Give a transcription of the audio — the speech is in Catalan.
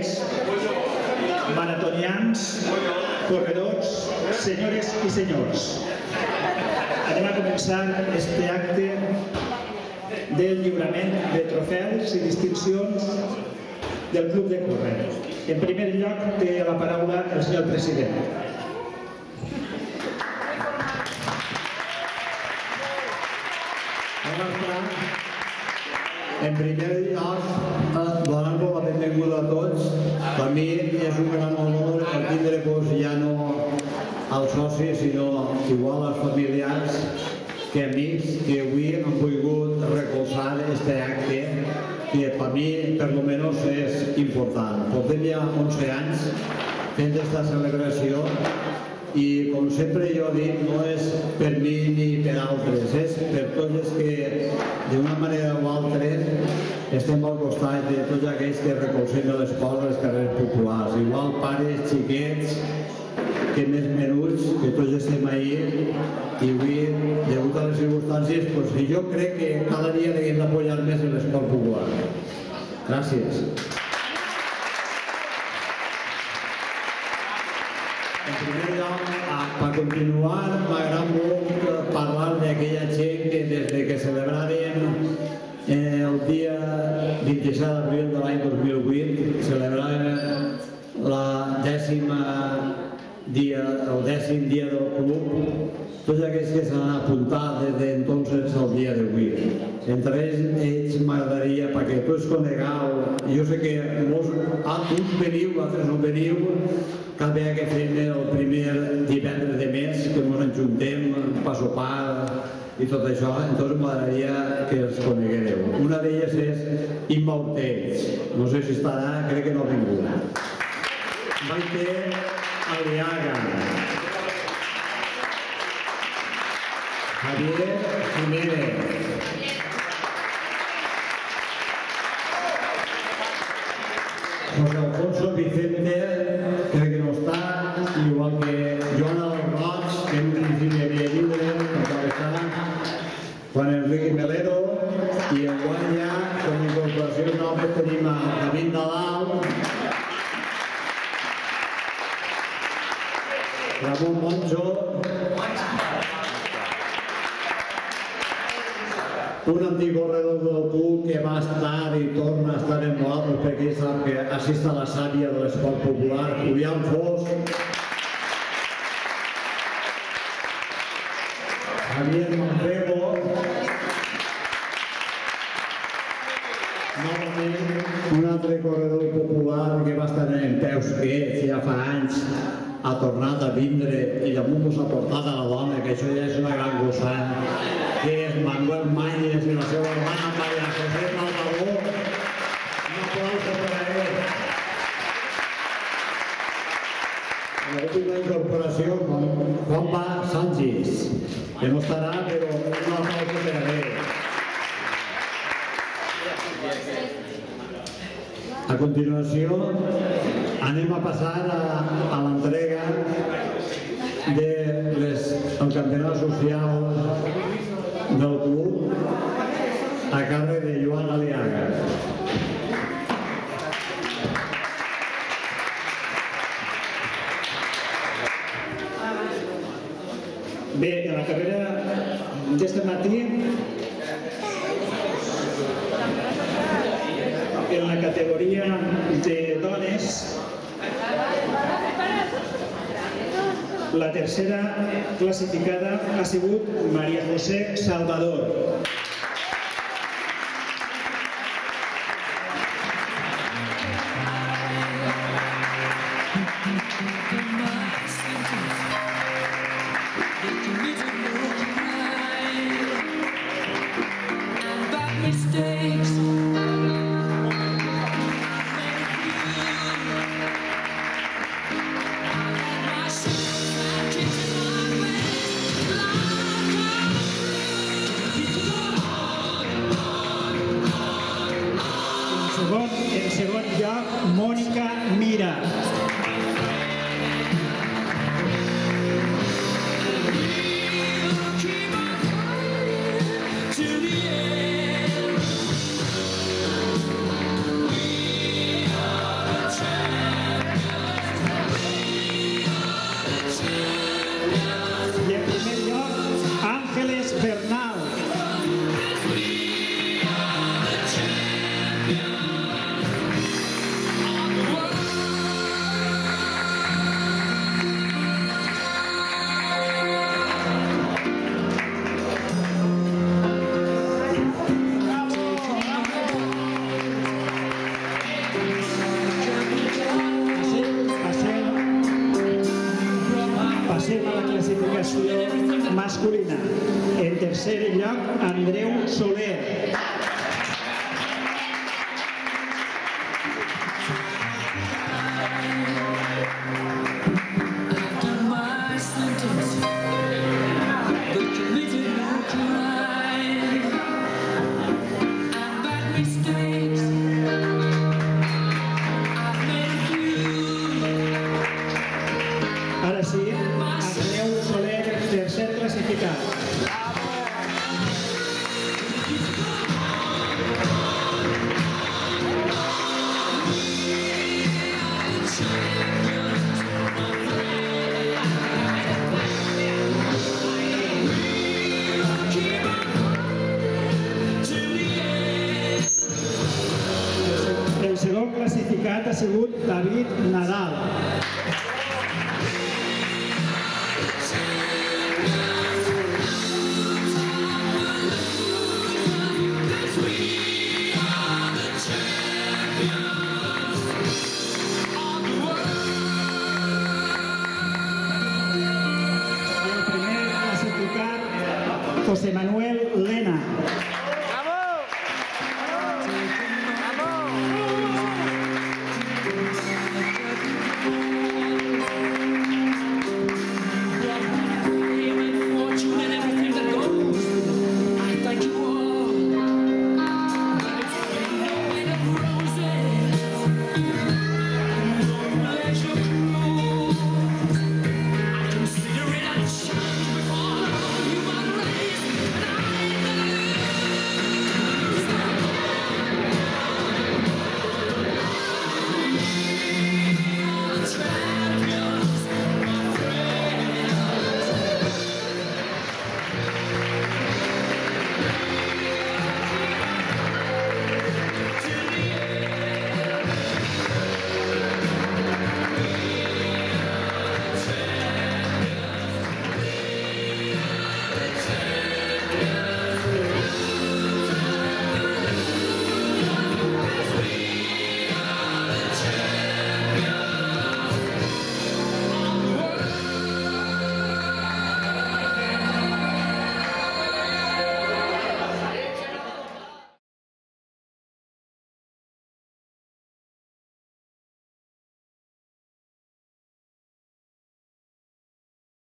atlets, maratonians, corredors, senyores i senyors. Anem a començar este acte del lliurament de trofeus i distincions del Club de Córrer. En primer lloc, té la paraula el senyor president. En primer lloc, donar-vos la benvinguda a tots. Per mi és un gran honor tindre-vos ja no als socis, sinó igual als familiars que amics que avui han volgut recolzar aquest acte que per mi, per lo menos, és important. Portem ja 11 anys fent aquesta celebració i, com sempre jo dic, no és per mi ni per altres, és per tots els que, d'una manera o altra, estem al costat de tots aquells que recolzem l'esport als carrers populars. Igual pares, xiquets, que més menuts, que tots estem ahí, i avui, degut a les circumstàncies, jo crec que cada dia hem d'apoyar més l'esport popular. Gràcies. En primer lloc, per continuar, m'agrada molt parlar d'aquella gent que des de que celebràrem el dia 27 d'abril de l'any 2008, celebràvem el 10è dia del club, tots aquells que s'han apuntat des d'entonces al dia d'avui. Entre ells m'agradaria, perquè tots conegueu, jo sé que uns veniu, altres no veniu, cada vegada que fem el primer divendres de mes, que ens enjuntem per sopar i tot això, doncs m'agradaria que els coneguereu. Una d'elles és Imma Ortells, no sé si estarà, crec que no ha vingut. Maite Aliaga, Javier Jiménez, José Alfonso Vicente, crec que no està, igual que Joana del Roig, que en un principi havia lliure, no està, Juan Enrique Melero, i en guanya, com a incorporació nova, tenim a David Nadal, Ramon Moncho, un antic corredor del club que va estar i torna a estar en nosaltres perquè sap que així està la sàvia de l'esport popular, Julián Fos, Javier Manfrego, novament un altre corredor popular que va estar en peus que ja fa anys ha tornat a vindre i damunt s'ha portat a la dona, que això ja és una gran gossada, que és Manuel Mañez i la seva hermana María José Malvadó. Un aplauso per a ell. L'última incorporació, Juanpa Sánchez, que no estarà, però un aplauso per a ell. A continuació, anem a passar a l'entrega del campionat social del club a càrrec de Joan Aliaga. Bé, en la carrera d'este matí, en la categoria de dones, la tercera classificada ha sigut María José Salvador. En segon lloc, Mònica Mira. Passem a la classificació masculina. En tercer lloc, Andreu Soler. Ara sí, Andreu Soler, tercer classificat. El segon classificat ha sigut David Nadal.